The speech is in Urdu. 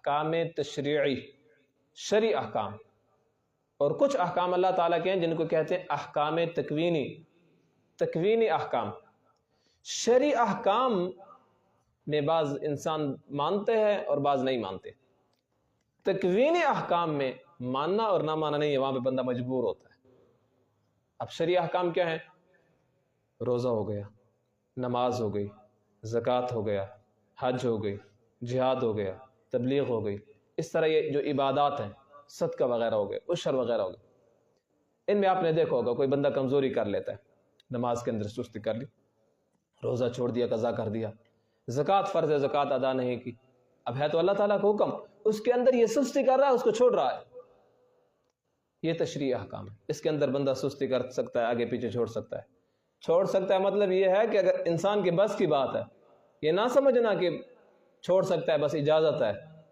احکام تشریعی، شرعی احکام، اور کچھ احکام اللہ تعالیٰ کے ہیں جن کو کہتے ہیں احکام تکوینی احکام۔ شرعی احکام میں بعض انسان مانتے ہیں اور بعض نہیں مانتے۔ تکوینی احکام میں ماننا اور نہ ماننا نہیں ہے، وہاں پہ بندہ مجبور ہوتا ہے۔ اب شرعی احکام کیا ہیں؟ روزہ ہو گیا، نماز ہو گئی، زکوٰۃ ہو گیا، حج ہو گئی، جہاد ہو گیا، تبلیغ ہو گئی، اس طرح یہ جو عبادات ہیں، صدقہ وغیرہ ہو گئے، عشر وغیرہ ہو گئے، ان میں آپ نے دیکھا ہوگا کوئی بندہ کمزوری کر لیتا ہے، نماز کے اندر سستی کر لی، روزہ چھوڑ دیا، قضا کر دیا، زکوٰۃ فرض ہے، زکوٰۃ ادا نہیں کی، اب ہے تو اللہ تعالیٰ کا حکم، اس کے اندر یہ سستی کر رہا ہے، اس کو چھوڑ رہا ہے۔ یہ تشریعی احکام ہے، اس کے اندر بندہ سستی کر سکتا ہے، آگے پیچھے چھوڑ سکتا ہے۔ چھوڑ سکتا ہے مطلب یہ ہے کہ اگر انسان کے بس کی بات ہے، یہ نہ سمجھنا کہ چھوڑ سکتا ہے بس اجازت ہے،